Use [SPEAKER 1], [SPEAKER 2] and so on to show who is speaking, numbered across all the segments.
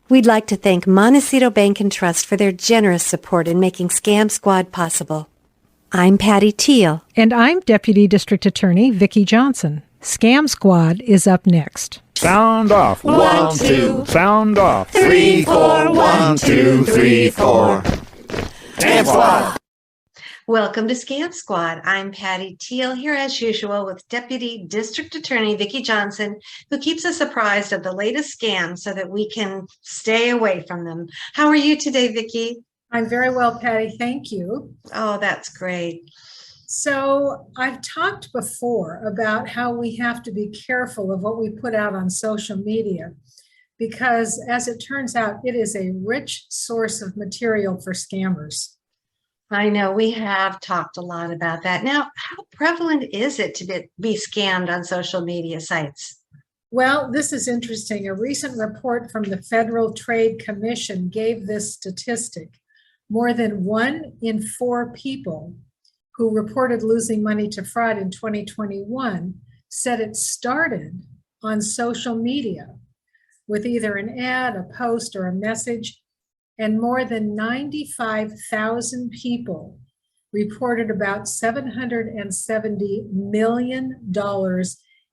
[SPEAKER 1] We'd like to thank Montecito Bank and Trust for their generous support in making Scam Squad possible. I'm Patty Teal.
[SPEAKER 2] And I'm Deputy District Attorney Vicki Johnson. Scam Squad is up next.
[SPEAKER 3] Sound off.
[SPEAKER 4] 1, 2.
[SPEAKER 3] Sound off.
[SPEAKER 4] 3, 4. 1, 2, 3, 4. Scam Squad.
[SPEAKER 1] Welcome to Scam Squad. I'm Patty Teal here as usual with Deputy District Attorney Vicki Johnson, who keeps us apprised of the latest scams so that we can stay away from them. How are you today, Vicki?
[SPEAKER 2] I'm very well, Patty. Thank you.
[SPEAKER 1] Oh, that's great.
[SPEAKER 2] So I've talked before about how we have to be careful of what we put out on social media because, as it turns out, it is a rich source of material for scammers.
[SPEAKER 1] I know we have talked a lot about that. Now, how prevalent is it to be scammed on social media sites?
[SPEAKER 2] Well, this is interesting. A recent report from the Federal Trade Commission gave this statistic. More than 1 in 4 people who reported losing money to fraud in 2021 said it started on social media with either an ad, a post, or a message. And more than 95,000 people reported about $770 million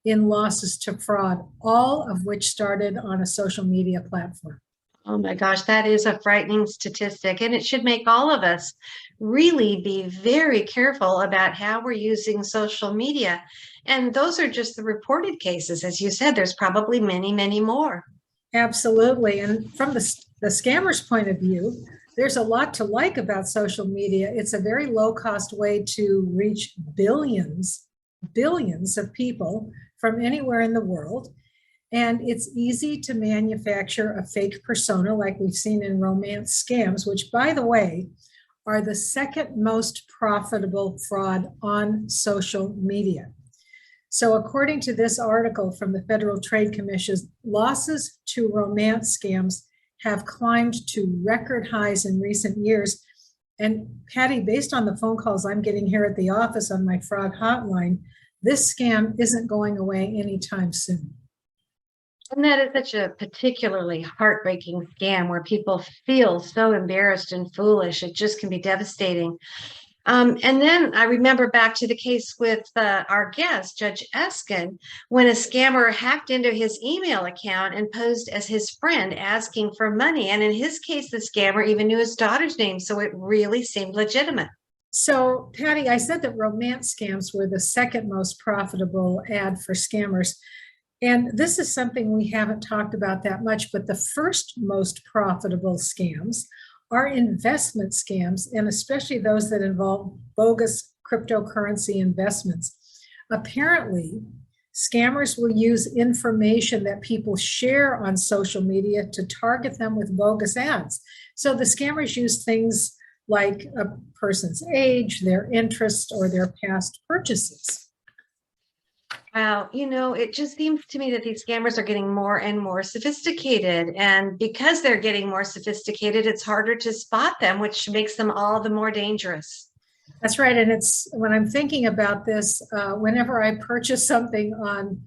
[SPEAKER 2] in losses to fraud, all of which started on a social media platform.
[SPEAKER 1] Oh my gosh, that is a frightening statistic, and it should make all of us really be very careful about how we're using social media. And those are just the reported cases. As you said, there's probably many, many more.
[SPEAKER 2] Absolutely. And from the scammer's point of view, there's a lot to like about social media. It's a very low-cost way to reach billions of people from anywhere in the world. And it's easy to manufacture a fake persona like we've seen in romance scams, which, by the way, are the second most profitable fraud on social media. So according to this article from the Federal Trade Commission, losses to romance scams have climbed to record highs in recent years. And Patty, based on the phone calls I'm getting here at the office on my fraud hotline, this scam isn't going away anytime soon.
[SPEAKER 1] And that is such a particularly heartbreaking scam where people feel so embarrassed and foolish. It just can be devastating. And then I remember back to the case with our guest, Judge Eskin, when a scammer hacked into his email account and posed as his friend asking for money. And in his case, the scammer even knew his daughter's name, so it really seemed legitimate.
[SPEAKER 2] So, Patty, I said that romance scams were the second most profitable ad for scammers. And this is something we haven't talked about that much, but the first most profitable scams are investment scams, and especially those that involve bogus cryptocurrency investments. Apparently, scammers will use information that people share on social media to target them with bogus ads. So the scammers use things like a person's age, their interest, or their past purchases.
[SPEAKER 1] Wow, it just seems to me that these scammers are getting more and more sophisticated. And because they're getting more sophisticated, it's harder to spot them, which makes them all the more dangerous.
[SPEAKER 2] That's right. And it's when I'm thinking about this, whenever I purchase something on,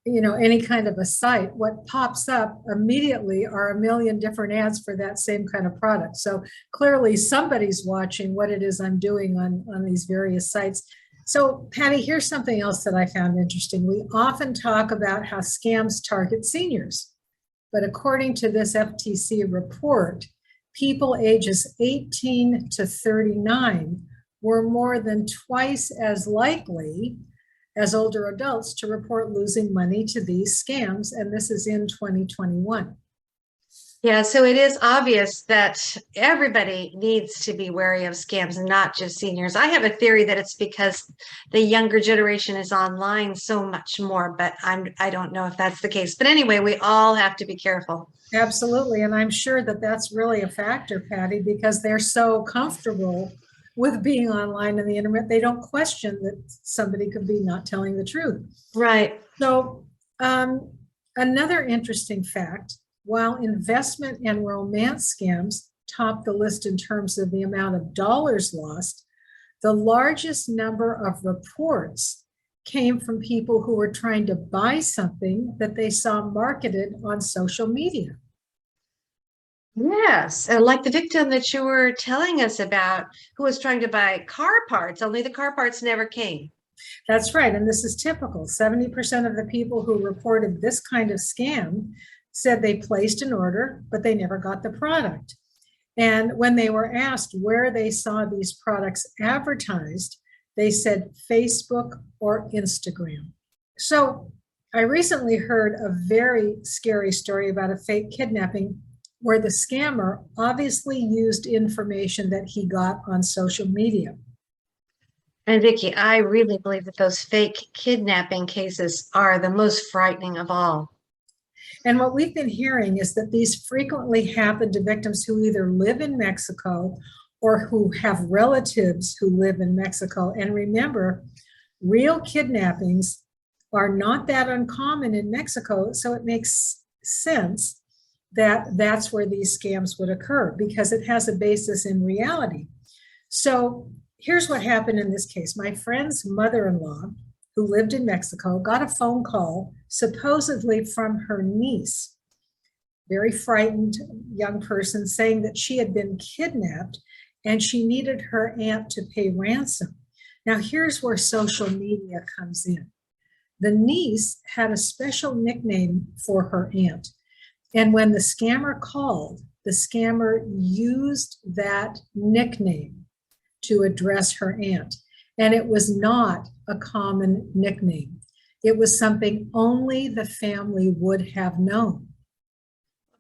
[SPEAKER 2] any kind of a site, what pops up immediately are a million different ads for that same kind of product. So clearly somebody's watching what it is I'm doing on these various sites. So, Patty, here's something else that I found interesting. We often talk about how scams target seniors, but according to this FTC report, people ages 18 to 39 were more than twice as likely as older adults to report losing money to these scams, and this is in 2021.
[SPEAKER 1] Yeah, so it is obvious that everybody needs to be wary of scams, not just seniors. I have a theory that it's because the younger generation is online so much more, but I don't know if that's the case. But anyway, we all have to be careful.
[SPEAKER 2] Absolutely, and I'm sure that that's really a factor, Patty, because they're so comfortable with being online and the internet. They don't question that somebody could be not telling the truth.
[SPEAKER 1] Right.
[SPEAKER 2] So another interesting fact, while investment and romance scams top the list in terms of the amount of dollars lost, the largest number of reports came from people who were trying to buy something that they saw marketed on social media.
[SPEAKER 1] Yes, like the victim that you were telling us about, who was trying to buy car parts, only the car parts never came.
[SPEAKER 2] That's right. And this is typical. 70% of the people who reported this kind of scam said they placed an order, but they never got the product. And when they were asked where they saw these products advertised, they said Facebook or Instagram. So I recently heard a very scary story about a fake kidnapping where the scammer obviously used information that he got on social media.
[SPEAKER 1] And Vicky, I really believe that those fake kidnapping cases are the most frightening of all.
[SPEAKER 2] And what we've been hearing is that these frequently happen to victims who either live in Mexico or who have relatives who live in Mexico. And remember, real kidnappings are not that uncommon in Mexico, so it makes sense that that's where these scams would occur because it has a basis in reality. So here's what happened in this case. My friend's mother-in-law, who lived in Mexico, got a phone call supposedly from her niece, very frightened young person, saying that she had been kidnapped and she needed her aunt to pay ransom. Now, here's where social media comes in. The niece had a special nickname for her aunt. And when the scammer called, the scammer used that nickname to address her aunt. And it was not a common nickname. It was something only the family would have known.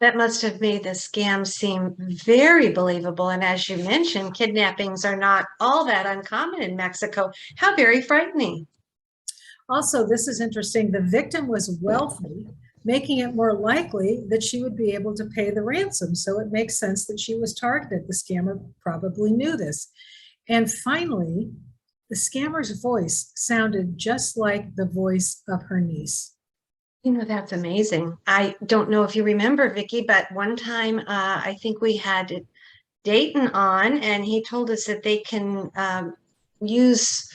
[SPEAKER 1] That must have made the scam seem very believable. And as you mentioned, kidnappings are not all that uncommon in Mexico. How very frightening.
[SPEAKER 2] Also, this is interesting. The victim was wealthy, making it more likely that she would be able to pay the ransom. So it makes sense that she was targeted. The scammer probably knew this. And finally, the scammer's voice sounded just like the voice of her niece.
[SPEAKER 1] You know, that's amazing. I don't know if you remember, Vicky, but one time I think we had Dayton on, and he told us that they can use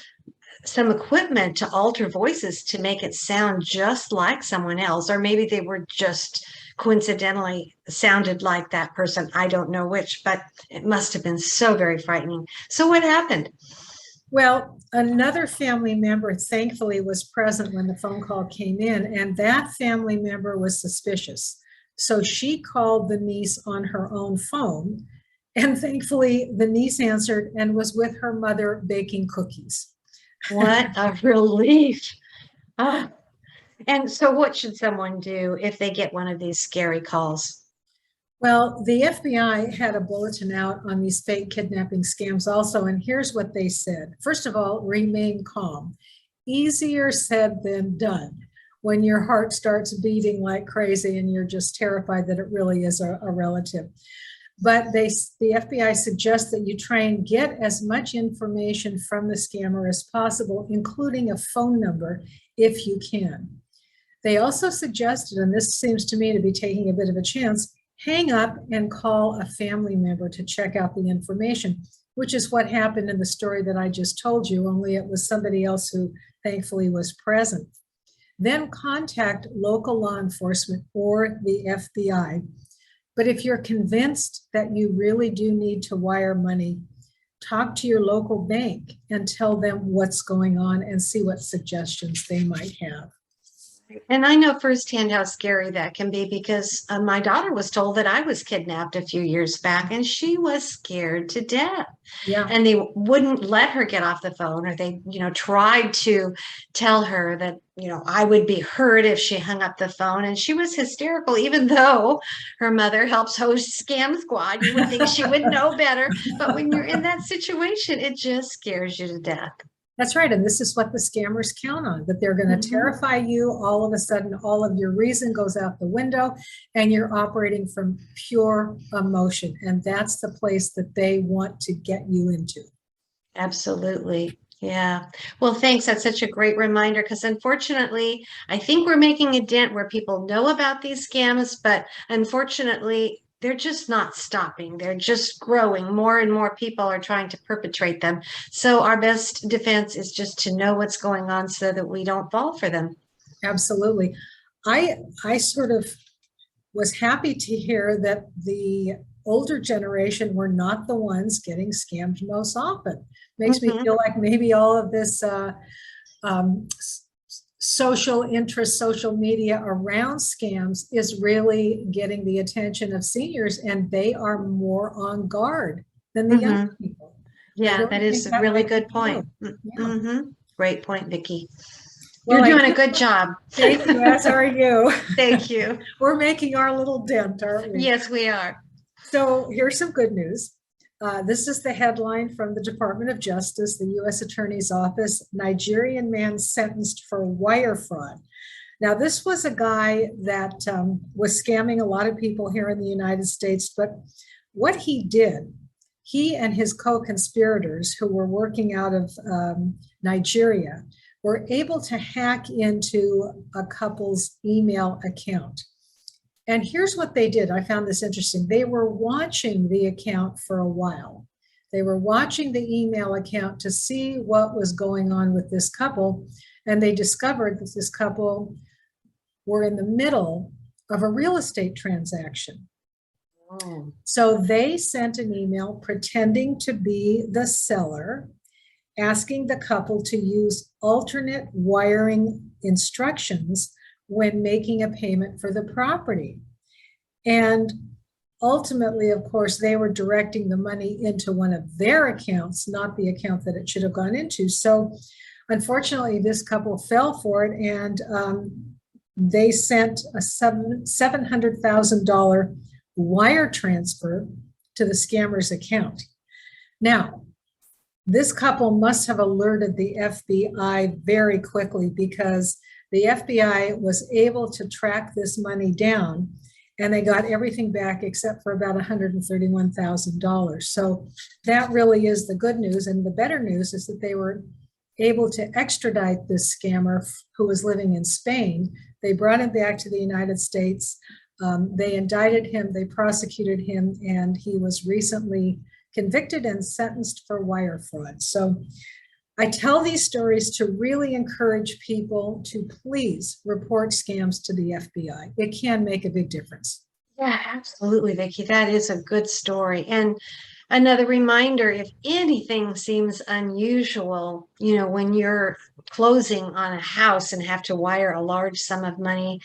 [SPEAKER 1] some equipment to alter voices to make it sound just like someone else, or maybe they were just coincidentally sounded like that person. I don't know which, but it must have been so very frightening. So what happened?
[SPEAKER 2] Well, another family member thankfully was present when the phone call came in, and that family member was suspicious. So she called the niece on her own phone, and thankfully the niece answered and was with her mother baking cookies.
[SPEAKER 1] What a relief. Oh. And so what should someone do if they get one of these scary calls?
[SPEAKER 2] Well, the FBI had a bulletin out on these fake kidnapping scams also, and here's what they said. First of all, remain calm. Easier said than done when your heart starts beating like crazy and you're just terrified that it really is a relative. But the FBI suggests that you try and get as much information from the scammer as possible, including a phone number if you can. They also suggested, and this seems to me to be taking a bit of a chance, hang up and call a family member to check out the information, which is what happened in the story that I just told you, only it was somebody else who thankfully was present. Then contact local law enforcement or the FBI. But if you're convinced that you really do need to wire money, talk to your local bank and tell them what's going on and see what suggestions they might have.
[SPEAKER 1] And I know firsthand how scary that can be because my daughter was told that I was kidnapped a few years back and she was scared to death.
[SPEAKER 2] Yeah.
[SPEAKER 1] And they wouldn't let her get off the phone, or they, tried to tell her that, I would be hurt if she hung up the phone. And she was hysterical, even though her mother helps host Scam Squad. You would think she would know better. But when you're in that situation, it just scares you to death.
[SPEAKER 2] That's right. And this is what the scammers count on, that they're going to terrify you. All of a sudden, all of your reason goes out the window and you're operating from pure emotion. And that's the place that they want to get you into.
[SPEAKER 1] Absolutely. Yeah. Well, thanks. That's such a great reminder because unfortunately, I think we're making a dent where people know about these scams, but unfortunately, they're just not stopping. They're just growing. More and more people are trying to perpetrate them. So our best defense is just to know what's going on so that we don't fall for them.
[SPEAKER 2] Absolutely. I sort of was happy to hear that the older generation were not the ones getting scammed most often. Makes me feel like maybe all of this um, social interest, social media around scams is really getting the attention of seniors, and they are more on guard than the young people.
[SPEAKER 1] Yeah, that is a really good point. Great point, Vicki. You're doing a good job.
[SPEAKER 2] Thank you, as are you.
[SPEAKER 1] Thank you.
[SPEAKER 2] We're making our little dent, aren't we?
[SPEAKER 1] Yes, we are.
[SPEAKER 2] So here's some good news. This is the headline from the Department of Justice, the U.S. Attorney's Office: Nigerian man sentenced for wire fraud. Now, this was a guy that was scamming a lot of people here in the United States, but what he did, he and his co-conspirators who were working out of Nigeria were able to hack into a couple's email account. And here's what they did. I found this interesting. They were watching the account for a while. They were watching the email account to see what was going on with this couple. And they discovered that this couple were in the middle of a real estate transaction.
[SPEAKER 1] Oh.
[SPEAKER 2] So they sent an email pretending to be the seller, asking the couple to use alternate wiring instructions when making a payment for the property. And ultimately, of course, they were directing the money into one of their accounts, not the account that it should have gone into. So unfortunately, this couple fell for it, and they sent a $700,000 wire transfer to the scammer's account. Now, this couple must have alerted the FBI very quickly, because the FBI was able to track this money down, and they got everything back except for about $131,000. So that really is the good news. And the better news is that they were able to extradite this scammer who was living in Spain. They brought him back to the United States. They indicted him, they prosecuted him, and he was recently convicted and sentenced for wire fraud. So I tell these stories to really encourage people to please report scams to the FBI. It can make a big difference.
[SPEAKER 1] Yeah, absolutely, Vicki. That is a good story. And another reminder, if anything seems unusual, when you're closing on a house and have to wire a large sum of money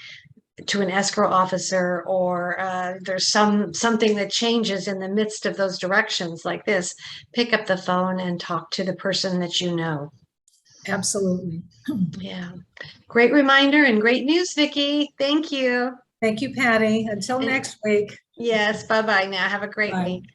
[SPEAKER 1] to an escrow officer, or there's something that changes in the midst of those directions like this, pick up the phone and talk to the person that you know.
[SPEAKER 2] Absolutely.
[SPEAKER 1] Yeah. Great reminder and great news, Vicki. Thank you.
[SPEAKER 2] Thank you, Patty. Until next week.
[SPEAKER 1] Yes. Bye-bye now. Have a great
[SPEAKER 2] Bye.
[SPEAKER 1] week.